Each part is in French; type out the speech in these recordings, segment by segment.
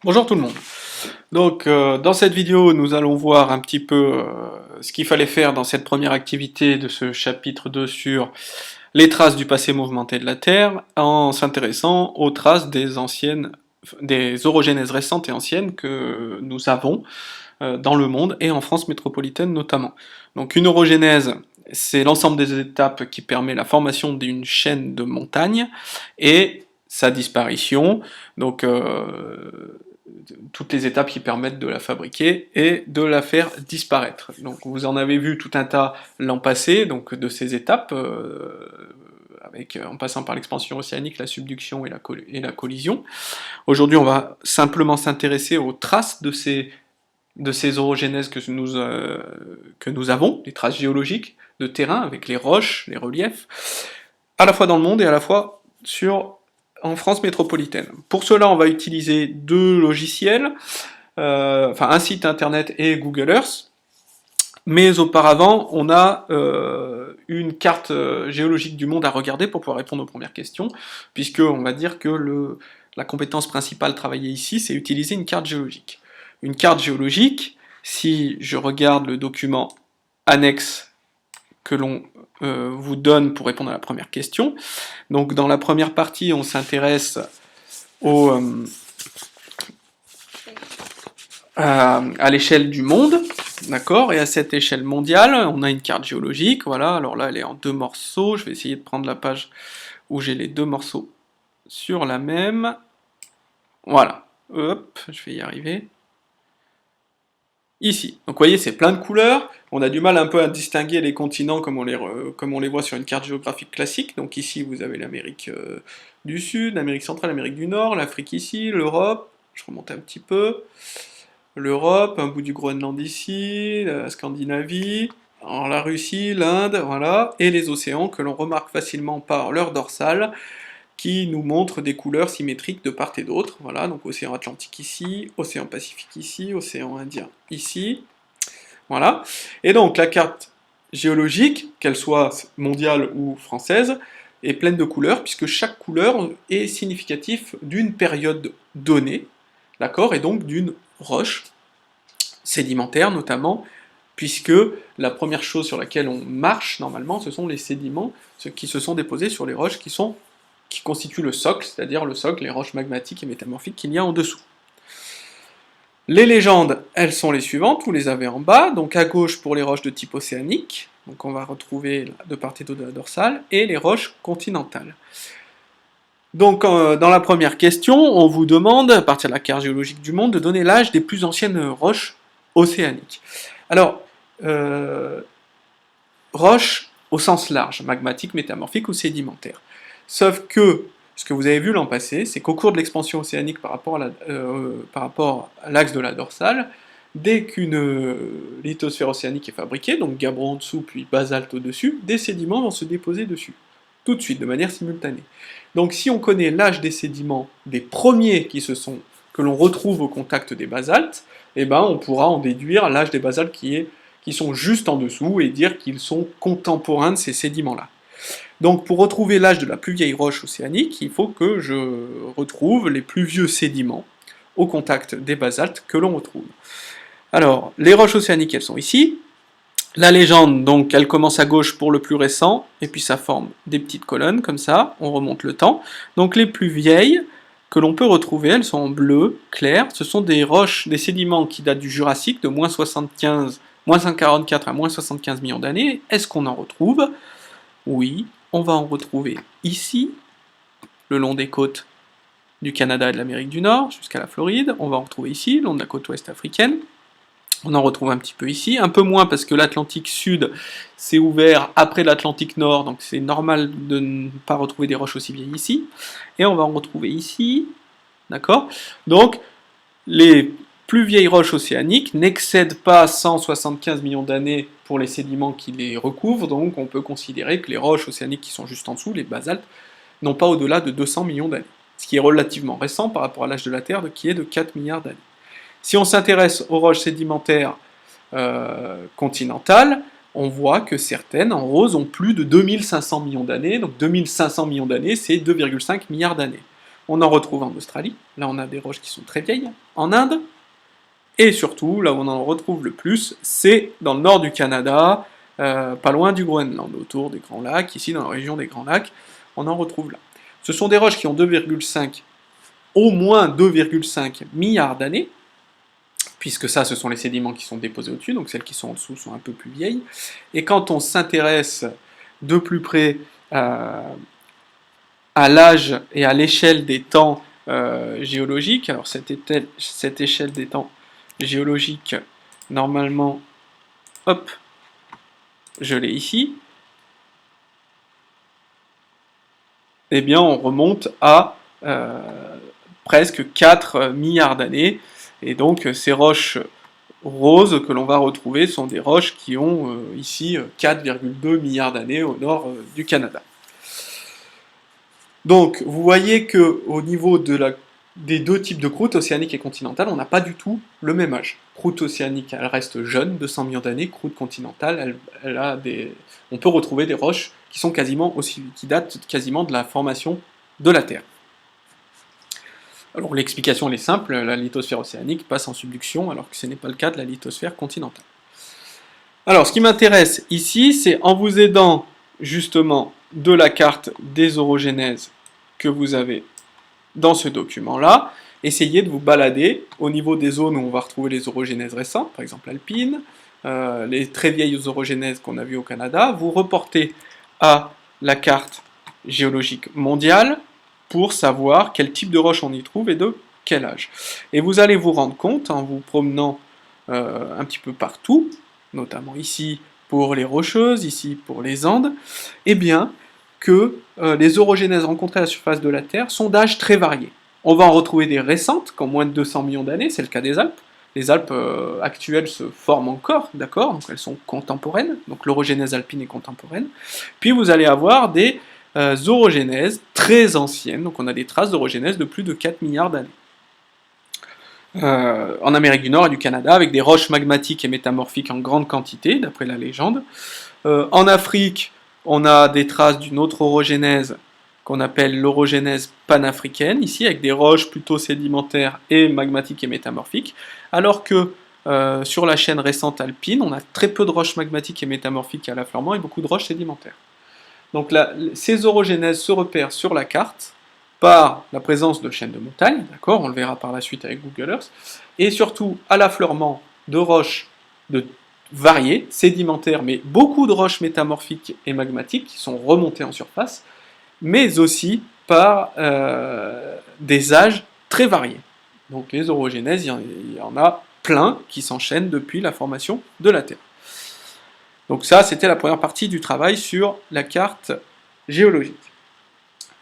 Bonjour tout le monde. Donc dans cette vidéo, nous allons voir un petit peu ce qu'il fallait faire dans cette première activité de ce chapitre 2 sur les traces du passé mouvementé de la Terre, en s'intéressant aux traces des orogénèses récentes et anciennes que nous avons dans le monde et en France métropolitaine notamment. Donc une orogénèse, c'est l'ensemble des étapes qui permet la formation d'une chaîne de montagnes et sa disparition. Donc toutes les étapes qui permettent de la fabriquer et de la faire disparaître. Donc vous en avez vu tout un tas l'an passé, donc de ces étapes, en passant par l'expansion océanique, la subduction et la collision. Aujourd'hui, on va simplement s'intéresser aux traces de ces orogénèses que nous avons, les traces géologiques de terrain, avec les roches, les reliefs, à la fois dans le monde et à la fois en France métropolitaine. Pour cela, on va utiliser deux logiciels, un site internet et Google Earth, mais auparavant, on a une carte géologique du monde à regarder pour pouvoir répondre aux premières questions, puisque on va dire que la compétence principale travaillée ici, c'est utiliser une carte géologique. Une carte géologique, si je regarde le document annexe que l'on vous donne pour répondre à la première question. Donc dans la première partie, on s'intéresse à l'échelle du monde, d'accord, et à cette échelle mondiale, on a une carte géologique, voilà, alors là elle est en deux morceaux, je vais essayer de prendre la page où j'ai les deux morceaux sur la même, voilà, hop, je vais y arriver. Ici. Donc vous voyez, c'est plein de couleurs, on a du mal un peu à distinguer les continents comme on les voit sur une carte géographique classique. Donc ici, vous avez l'Amérique du Sud, l'Amérique centrale, l'Amérique du Nord, l'Afrique ici, l'Europe, je remonte un petit peu, l'Europe, un bout du Groenland ici, la Scandinavie, alors la Russie, l'Inde, voilà, et les océans que l'on remarque facilement par leur dorsale, qui nous montre des couleurs symétriques de part et d'autre. Voilà, donc océan Atlantique ici, océan Pacifique ici, océan Indien ici. Voilà. Et donc la carte géologique, qu'elle soit mondiale ou française, est pleine de couleurs, puisque chaque couleur est significative d'une période donnée, d'accord, et donc d'une roche sédimentaire notamment, puisque la première chose sur laquelle on marche normalement, ce sont les sédiments, ceux qui se sont déposés sur les roches qui constituent le socle, c'est-à-dire le socle, les roches magmatiques et métamorphiques qu'il y a en dessous. Les légendes, elles sont les suivantes, vous les avez en bas, donc à gauche pour les roches de type océanique, donc on va retrouver de part et d'autre de la dorsale, et les roches continentales. Donc dans la première question, on vous demande, à partir de la carte géologique du monde, de donner l'âge des plus anciennes roches océaniques. Alors, roches au sens large, magmatique, métamorphique ou sédimentaire. Sauf que, ce que vous avez vu l'an passé, c'est qu'au cours de l'expansion océanique par rapport à l'axe de la dorsale, dès qu'une lithosphère océanique est fabriquée, donc gabbro en dessous puis basalte au-dessus, des sédiments vont se déposer dessus, tout de suite, de manière simultanée. Donc si on connaît l'âge des sédiments des premiers que l'on retrouve au contact des basaltes, eh ben on pourra en déduire l'âge des basaltes qui sont juste en dessous et dire qu'ils sont contemporains de ces sédiments-là. Donc pour retrouver l'âge de la plus vieille roche océanique, il faut que je retrouve les plus vieux sédiments au contact des basaltes que l'on retrouve. Alors, les roches océaniques, elles sont ici. La légende, donc, elle commence à gauche pour le plus récent, et puis ça forme des petites colonnes, comme ça, on remonte le temps. Donc les plus vieilles que l'on peut retrouver, elles sont en bleu, clair, ce sont des roches, des sédiments qui datent du Jurassique, de moins 144 à moins 75 millions d'années. Est-ce qu'on en retrouve? Oui, on va en retrouver ici, le long des côtes du Canada et de l'Amérique du Nord, jusqu'à la Floride. On va en retrouver ici, le long de la côte ouest africaine. On en retrouve un petit peu ici, un peu moins parce que l'Atlantique Sud s'est ouvert après l'Atlantique Nord, donc c'est normal de ne pas retrouver des roches aussi vieilles ici. Et on va en retrouver ici, d'accord? Donc, les plus vieilles roches océaniques n'excèdent pas 175 millions d'années pour les sédiments qui les recouvrent, donc on peut considérer que les roches océaniques qui sont juste en dessous, les basaltes, n'ont pas au-delà de 200 millions d'années, ce qui est relativement récent par rapport à l'âge de la Terre, qui est de 4 milliards d'années. Si on s'intéresse aux roches sédimentaires continentales, on voit que certaines, en rose, ont plus de 2500 millions d'années, donc 2500 millions d'années, c'est 2,5 milliards d'années. On en retrouve en Australie, là on a des roches qui sont très vieilles, en Inde, et surtout, là où on en retrouve le plus, c'est dans le nord du Canada, pas loin du Groenland, autour des Grands Lacs, ici dans la région des Grands Lacs, on en retrouve là. Ce sont des roches qui ont au moins 2,5 milliards d'années, puisque ça, ce sont les sédiments qui sont déposés au-dessus, donc celles qui sont en dessous sont un peu plus vieilles. Et quand on s'intéresse de plus près à l'âge et à l'échelle des temps géologiques, alors cette échelle des temps géologiques, normalement, hop, je l'ai ici, eh bien on remonte à presque 4 milliards d'années, et donc ces roches roses que l'on va retrouver sont des roches qui ont ici 4,2 milliards d'années au nord du Canada. Donc vous voyez qu'au niveau des deux types de croûtes, océanique et continentale, on n'a pas du tout le même âge. Croûte océanique, elle reste jeune, 200 millions d'années, croûte continentale, on peut retrouver des roches qui datent quasiment de la formation de la Terre. Alors l'explication elle est simple, la lithosphère océanique passe en subduction alors que ce n'est pas le cas de la lithosphère continentale. Alors ce qui m'intéresse ici, c'est en vous aidant justement de la carte des orogénèses que vous avez dans ce document-là, essayez de vous balader au niveau des zones où on va retrouver les orogénèses récentes, par exemple alpines, les très vieilles orogénèses qu'on a vues au Canada, vous reportez à la carte géologique mondiale pour savoir quel type de roche on y trouve et de quel âge. Et vous allez vous rendre compte, en vous promenant un petit peu partout, notamment ici pour les Rocheuses, ici pour les Andes, eh bien que les orogénèses rencontrées à la surface de la Terre sont d'âge très variés. On va en retrouver des récentes, qui ont moins de 200 millions d'années, c'est le cas des Alpes. Les Alpes actuelles se forment encore, d'accord, donc elles sont contemporaines, donc l'orogénèse alpine est contemporaine. Puis vous allez avoir des orogénèses très anciennes, donc on a des traces d'orogénèse de plus de 4 milliards d'années. En Amérique du Nord et du Canada, avec des roches magmatiques et métamorphiques en grande quantité, d'après la légende. En Afrique, on a des traces d'une autre orogénèse qu'on appelle l'orogénèse panafricaine, ici avec des roches plutôt sédimentaires et magmatiques et métamorphiques, alors que sur la chaîne récente alpine, on a très peu de roches magmatiques et métamorphiques à l'affleurement et beaucoup de roches sédimentaires. Donc là, ces orogénèses se repèrent sur la carte par la présence de chaînes de montagnes, d'accord, on le verra par la suite avec Google Earth, et surtout à l'affleurement de roches variées, sédimentaires, mais beaucoup de roches métamorphiques et magmatiques qui sont remontées en surface, mais aussi par des âges très variés. Donc les orogénèses, il y en a plein qui s'enchaînent depuis la formation de la Terre. Donc ça, c'était la première partie du travail sur la carte géologique.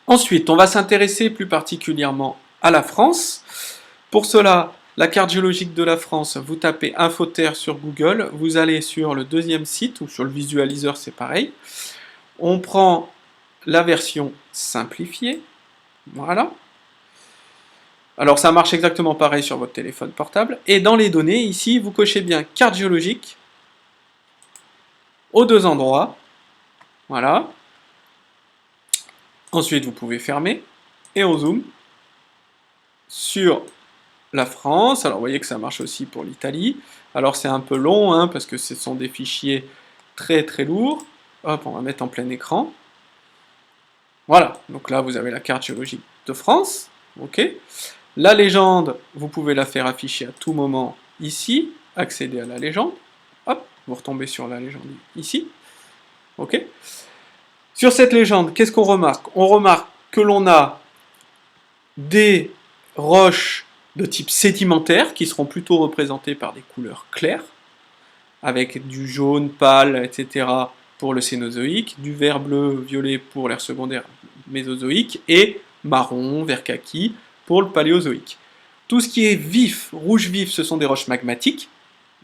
Ensuite, on va s'intéresser plus particulièrement à la France. Pour cela, la carte géologique de la France, vous tapez Infoterre sur Google, vous allez sur le deuxième site, ou sur le visualiseur, c'est pareil. On prend la version simplifiée, voilà. Alors ça marche exactement pareil sur votre téléphone portable. Et dans les données, ici, vous cochez bien carte géologique, aux deux endroits, voilà. Ensuite, vous pouvez fermer, et on zoome sur la France. Alors, vous voyez que ça marche aussi pour l'Italie. Alors, c'est un peu long, hein, parce que ce sont des fichiers très très lourds. Hop, on va mettre en plein écran. Voilà, donc là, vous avez la carte géologique de France. Ok. La légende, vous pouvez la faire afficher à tout moment ici. Accéder à la légende. Hop, vous retombez sur la légende ici. Ok. Sur cette légende, qu'est-ce qu'on remarque? On remarque que l'on a des roches de type sédimentaire qui seront plutôt représentées par des couleurs claires, avec du jaune pâle, etc. pour le Cénozoïque, du vert, bleu, violet pour l'ère secondaire mésozoïque, et marron, vert kaki pour le Paléozoïque. Tout ce qui est vif, rouge vif, ce sont des roches magmatiques,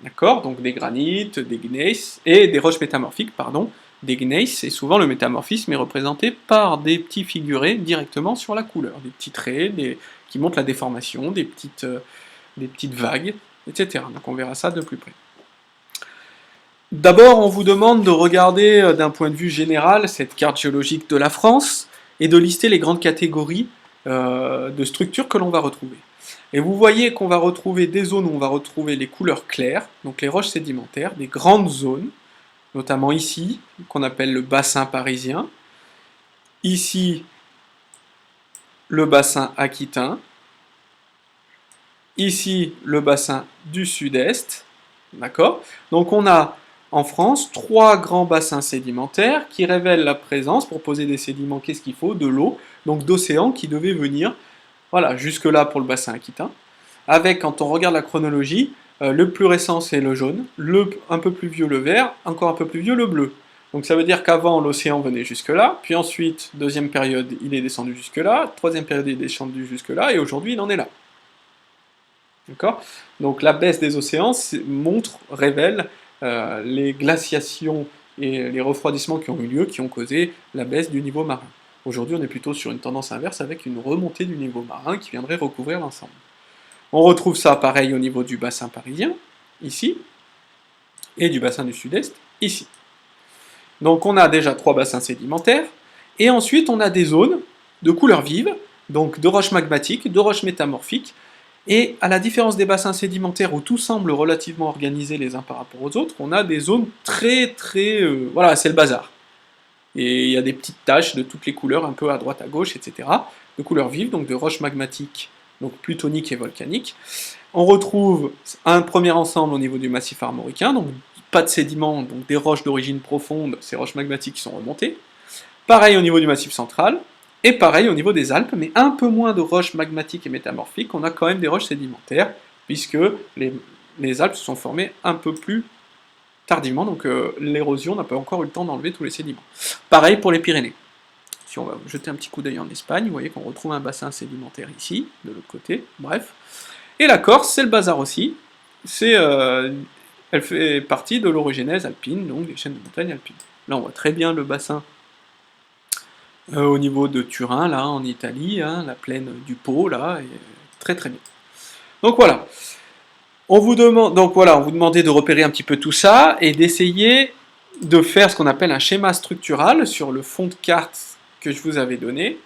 d'accord, donc des granites, des gneiss, et des roches métamorphiques, pardon, des gneiss, et souvent le métamorphisme est représenté par des petits figurés directement sur la couleur, des petits traits qui montrent la déformation, des petites vagues, etc. Donc on verra ça de plus près. D'abord, on vous demande de regarder d'un point de vue général cette carte géologique de la France et de lister les grandes catégories de structures que l'on va retrouver. Et vous voyez qu'on va retrouver des zones où on va retrouver les couleurs claires, donc les roches sédimentaires, des grandes zones, notamment ici, qu'on appelle le bassin parisien, ici le bassin aquitain, ici le bassin du sud-est, d'accord? Donc on a en France 3 grands bassins sédimentaires qui révèlent la présence, pour poser des sédiments, qu'est-ce qu'il faut? De l'eau, donc d'océan qui devait venir, voilà, jusque-là pour le bassin aquitain, avec, quand on regarde la chronologie, le plus récent c'est le jaune, un peu plus vieux le vert, encore un peu plus vieux le bleu. Donc ça veut dire qu'avant l'océan venait jusque-là, puis ensuite, deuxième période, il est descendu jusque-là, troisième période, il est descendu jusque-là, et aujourd'hui il en est là. D'accord? Donc la baisse des océans révèle les glaciations et les refroidissements qui ont eu lieu, qui ont causé la baisse du niveau marin. Aujourd'hui, on est plutôt sur une tendance inverse avec une remontée du niveau marin qui viendrait recouvrir l'ensemble. On retrouve ça pareil au niveau du bassin parisien, ici, et du bassin du sud-est, ici. Donc on a déjà 3 bassins sédimentaires, et ensuite on a des zones de couleur vive, donc de roches magmatiques, de roches métamorphiques, et à la différence des bassins sédimentaires où tout semble relativement organisé les uns par rapport aux autres, on a des zones voilà, c'est le bazar. Et il y a des petites taches de toutes les couleurs, un peu à droite, à gauche, etc. De couleurs vives, donc de roches magmatiques, donc plutoniques et volcaniques. On retrouve un premier ensemble au niveau du massif armoricain, donc pas de sédiments, donc des roches d'origine profonde, ces roches magmatiques qui sont remontées. Pareil au niveau du massif central, et pareil au niveau des Alpes, mais un peu moins de roches magmatiques et métamorphiques, on a quand même des roches sédimentaires, puisque les Alpes se sont formées un peu plus tardivement, donc l'érosion n'a pas encore eu le temps d'enlever tous les sédiments. Pareil pour les Pyrénées. Si on va jeter un petit coup d'œil en Espagne, vous voyez qu'on retrouve un bassin sédimentaire ici, de l'autre côté, bref. Et la Corse, c'est le bazar aussi, elle fait partie de l'orogénèse alpine, donc des chaînes de montagnes alpines. Là on voit très bien le bassin au niveau de Turin, là, en Italie, hein, la plaine du Pô, là, et très très bien. Donc voilà. On vous demandait de repérer un petit peu tout ça et d'essayer de faire ce qu'on appelle un schéma structural sur le fond de carte que je vous avais donné.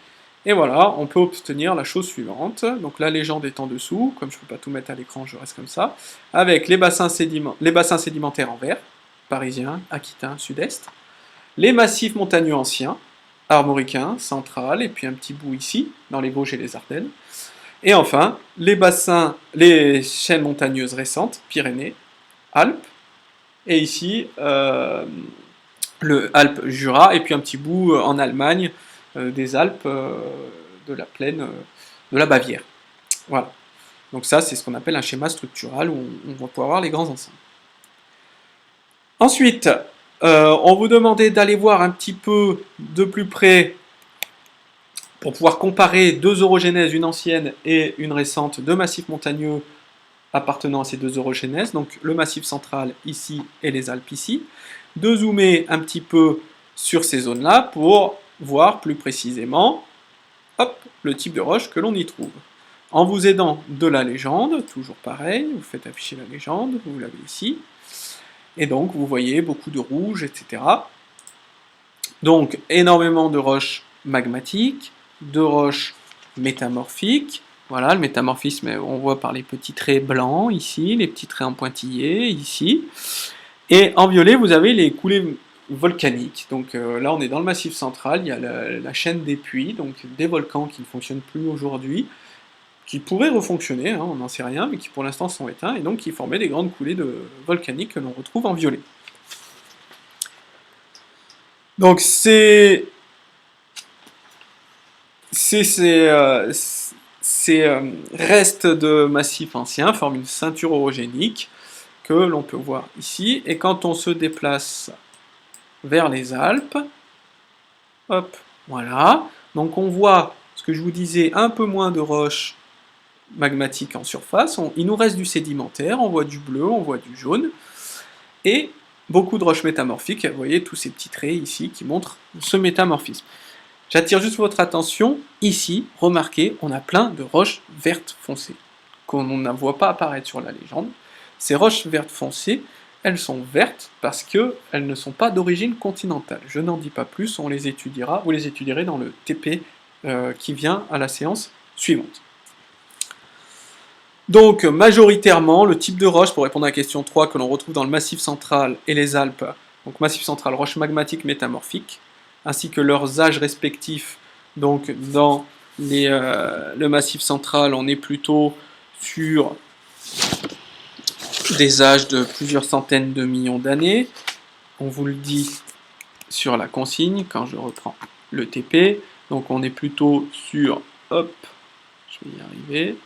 Et voilà, on peut obtenir la chose suivante. Donc la légende est en dessous, comme je ne peux pas tout mettre à l'écran, je reste comme ça, avec les bassins sédimentaires en vert, parisien, aquitain, sud-est, les massifs montagneux anciens, armoricain, central, et puis un petit bout ici, dans les Vosges et les Ardennes. Et enfin, les chaînes montagneuses récentes, Pyrénées, Alpes, et ici, le Alpes-Jura, et puis un petit bout en Allemagne, des Alpes, de la plaine de la Bavière. Voilà. Donc ça, c'est ce qu'on appelle un schéma structural, où on va pouvoir voir les grands ensembles. Ensuite, on vous demandait d'aller voir un petit peu de plus près pour pouvoir comparer 2 orogénèses, une ancienne et une récente, 2 massifs montagneux appartenant à ces 2 orogénèses, donc le massif central ici et les Alpes ici, de zoomer un petit peu sur ces zones-là pour voir plus précisément le type de roche que l'on y trouve. En vous aidant de la légende, toujours pareil, vous faites afficher la légende, vous l'avez ici, et donc vous voyez beaucoup de rouge, etc. Donc énormément de roches magmatiques, de roches métamorphiques. Voilà, le métamorphisme, on voit par les petits traits blancs ici, les petits traits en pointillés ici. Et en violet, vous avez les coulées volcaniques. Donc là, on est dans le massif central, il y a la chaîne des puits, donc des volcans qui ne fonctionnent plus aujourd'hui, qui pourraient refonctionner, hein, on n'en sait rien, mais qui pour l'instant sont éteints, et donc qui formaient des grandes coulées volcaniques que l'on retrouve en violet. Donc ces restes de massifs anciens forment une ceinture orogénique que l'on peut voir ici, et quand on se déplace vers les Alpes, hop, voilà, donc on voit, ce que je vous disais, un peu moins de roches magmatiques en surface, il nous reste du sédimentaire, on voit du bleu, on voit du jaune, et beaucoup de roches métamorphiques, vous voyez tous ces petits traits ici qui montrent ce métamorphisme. J'attire juste votre attention, ici, remarquez, on a plein de roches vertes foncées, qu'on ne voit pas apparaître sur la légende. Ces roches vertes foncées, elles sont vertes parce qu'elles ne sont pas d'origine continentale. Je n'en dis pas plus, on les étudiera, vous les étudierez dans le TP qui vient à la séance suivante. Donc, majoritairement, le type de roche, pour répondre à la question 3, que l'on retrouve dans le Massif central et les Alpes, donc Massif central, roche magmatique métamorphique, ainsi que leurs âges respectifs. Donc, dans le Massif central, on est plutôt sur des âges de plusieurs centaines de millions d'années. On vous le dit sur la consigne, quand je reprends le TP. Donc, on est plutôt sur, hop, je vais y arriver,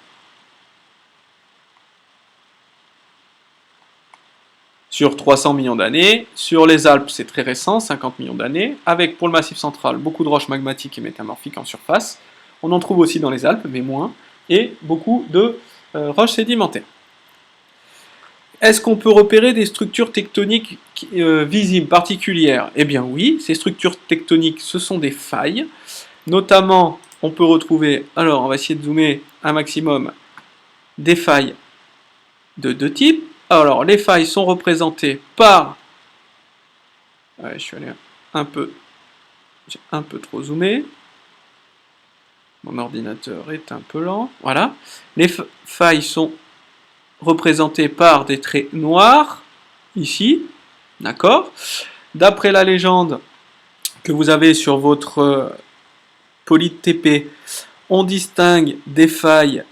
sur 300 millions d'années. Sur les Alpes, c'est très récent, 50 millions d'années, avec pour le Massif central beaucoup de roches magmatiques et métamorphiques en surface. On en trouve aussi dans les Alpes, mais moins, et beaucoup de roches sédimentaires. Est-ce qu'on peut repérer des structures tectoniques visibles, particulières? Eh bien oui, ces structures tectoniques, ce sont des failles. Notamment, on peut retrouver, alors on va essayer de zoomer un maximum, des failles de deux types. Alors, les failles sont représentées par... Ouais, je suis allé j'ai un peu trop zoomé. Mon ordinateur est un peu lent. Voilà. Les failles sont représentées par des traits noirs, ici. D'accord. D'après la légende que vous avez sur votre poly TP, on distingue des failles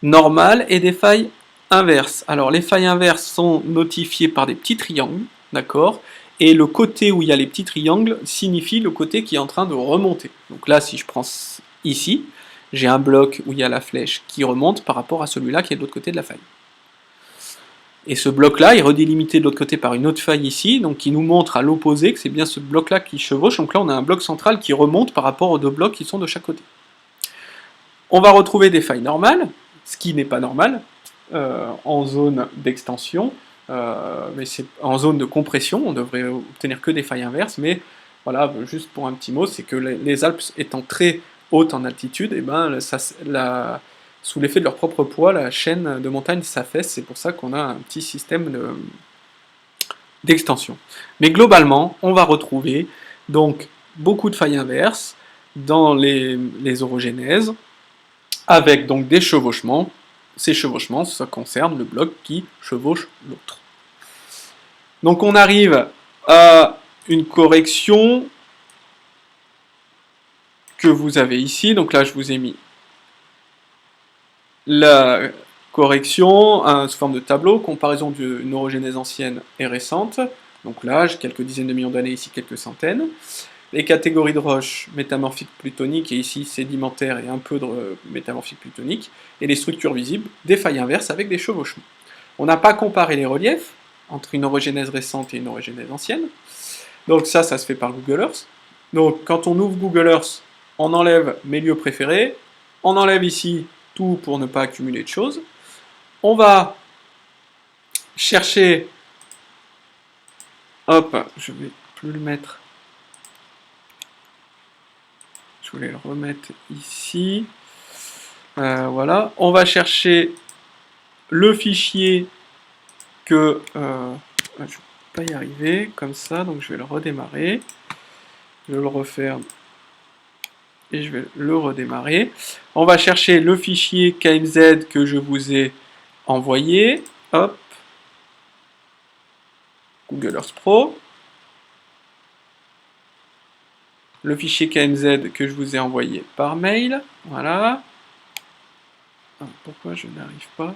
normales et des failles inverses. Alors, les failles inverses sont notifiées par des petits triangles, d'accord, et le côté où il y a les petits triangles signifie le côté qui est en train de remonter. Donc là, si je prends ici, j'ai un bloc où il y a la flèche qui remonte par rapport à celui-là qui est de l'autre côté de la faille. Et ce bloc-là est redélimité de l'autre côté par une autre faille ici, donc qui nous montre à l'opposé que c'est bien ce bloc-là qui chevauche. Donc là, on a un bloc central qui remonte par rapport aux deux blocs qui sont de chaque côté. On va retrouver des failles normales, ce qui n'est pas normal, en zone d'extension, mais c'est en zone de compression, on devrait obtenir que des failles inverses, mais voilà, juste pour un petit mot, c'est que les Alpes étant très hautes en altitude, et ben, sous l'effet de leur propre poids, la chaîne de montagne s'affaisse, c'est pour ça qu'on a un petit système d'extension. Mais globalement, on va retrouver donc beaucoup de failles inverses dans les orogénèses, avec donc des chevauchements. Ces chevauchements, ça concerne le bloc qui chevauche l'autre. Donc on arrive à une correction que vous avez ici. Donc là, je vous ai mis la correction sous forme de tableau, comparaison d'une orogénèse ancienne et récente. Donc l'âge, quelques dizaines de millions d'années, ici quelques centaines. Les catégories de roches métamorphiques plutoniques, et ici sédimentaires et un peu de métamorphiques plutoniques, et les structures visibles, des failles inverses avec des chevauchements. On n'a pas comparé les reliefs entre une orogénèse récente et une orogénèse ancienne. Donc ça se fait par Google Earth. Donc quand on ouvre Google Earth, on enlève mes lieux préférés, on enlève ici tout pour ne pas accumuler de choses. On va chercher, hop, je vais plus le mettre, je voulais le remettre ici, voilà, on va chercher le fichier que, je ne vais pas y arriver, comme ça, donc je vais le redémarrer, je le referme, et je vais le redémarrer. On va chercher le fichier KMZ que je vous ai envoyé. Hop. Google Earth Pro. Le fichier KMZ que je vous ai envoyé par mail. Voilà. Ah, pourquoi je n'arrive pas?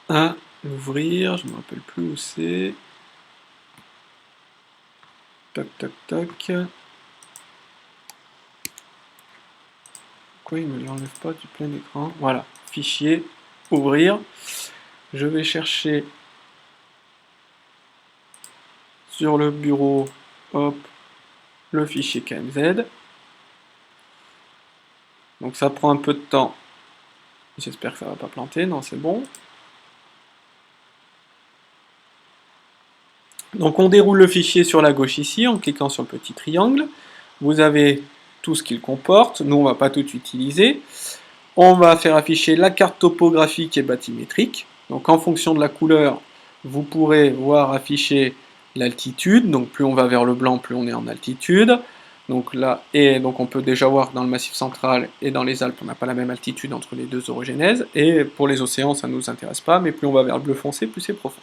À l'ouvrir. Je ne me rappelle plus où c'est. Toc, toc, toc. Pourquoi il ne me l'enlève pas du plein écran? Voilà, fichier, ouvrir. Je vais chercher sur le bureau, hop, le fichier KMZ. Donc ça prend un peu de temps. J'espère que ça ne va pas planter. Non, c'est bon. Donc on déroule le fichier sur la gauche ici en cliquant sur le petit triangle. Vous avez tout ce qu'il comporte. Nous, on ne va pas tout utiliser. On va faire afficher la carte topographique et bathymétrique. Donc en fonction de la couleur, vous pourrez voir afficher l'altitude, donc plus on va vers le blanc, plus on est en altitude. Donc là, et donc on peut déjà voir que dans le Massif central et dans les Alpes, on n'a pas la même altitude entre les deux orogénèses, et pour les océans, ça ne nous intéresse pas, mais plus on va vers le bleu foncé, plus c'est profond.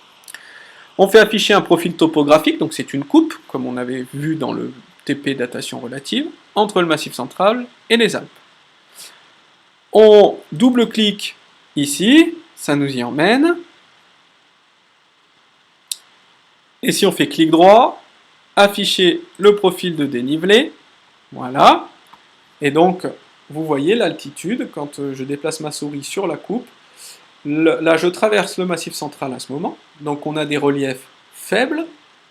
On fait afficher un profil topographique, donc c'est une coupe, comme on avait vu dans le TP datation relative, entre le Massif central et les Alpes. On double-clique ici, ça nous y emmène, et si on fait clic droit, afficher le profil de dénivelé, voilà, et donc vous voyez l'altitude, quand je déplace ma souris sur la coupe, là je traverse le Massif central à ce moment, donc on a des reliefs faibles,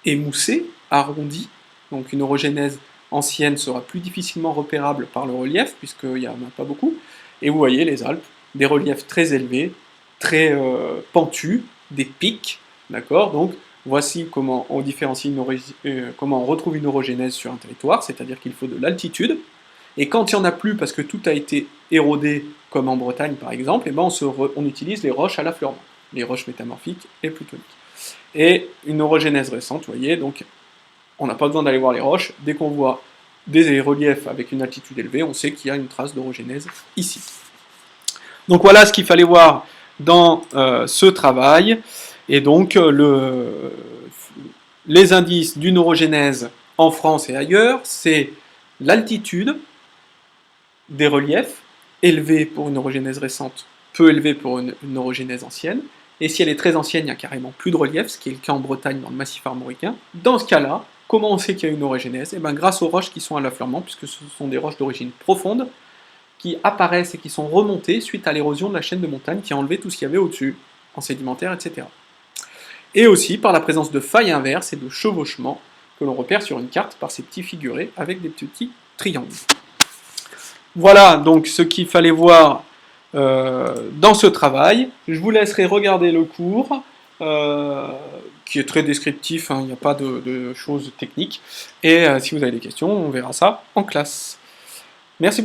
émoussés, arrondis, donc une orogénèse ancienne sera plus difficilement repérable par le relief, puisqu'il n'y en a pas beaucoup, et vous voyez les Alpes, des reliefs très élevés, très pentus, des pics, d'accord, donc voici comment on différencie comment on retrouve une orogénèse sur un territoire, c'est-à-dire qu'il faut de l'altitude, et quand il n'y en a plus parce que tout a été érodé, comme en Bretagne par exemple, et ben on utilise les roches à l'affleurement, les roches métamorphiques et plutoniques. Et une orogénèse récente, vous voyez, donc on n'a pas besoin d'aller voir les roches, dès qu'on voit des reliefs avec une altitude élevée, on sait qu'il y a une trace d'orogénèse ici. Donc voilà ce qu'il fallait voir dans ce travail, et donc les indices d'une orogénèse en France et ailleurs, c'est l'altitude des reliefs, élevés pour une orogénèse récente, peu élevés pour une orogénèse ancienne, et si elle est très ancienne, il n'y a carrément plus de relief, ce qui est le cas en Bretagne dans le massif armoricain. Dans ce cas-là, comment on sait qu'il y a une orogénèse? Et bien grâce aux roches qui sont à l'affleurement, puisque ce sont des roches d'origine profonde, qui apparaissent et qui sont remontées suite à l'érosion de la chaîne de montagne qui a enlevé tout ce qu'il y avait au-dessus, en sédimentaire, etc. Et aussi par la présence de failles inverses et de chevauchements que l'on repère sur une carte par ces petits figurés avec des petits triangles. Voilà donc ce qu'il fallait voir dans ce travail. Je vous laisserai regarder le cours, qui est très descriptif, hein, il n'y a pas de choses techniques. Et si vous avez des questions, on verra ça en classe. Merci beaucoup.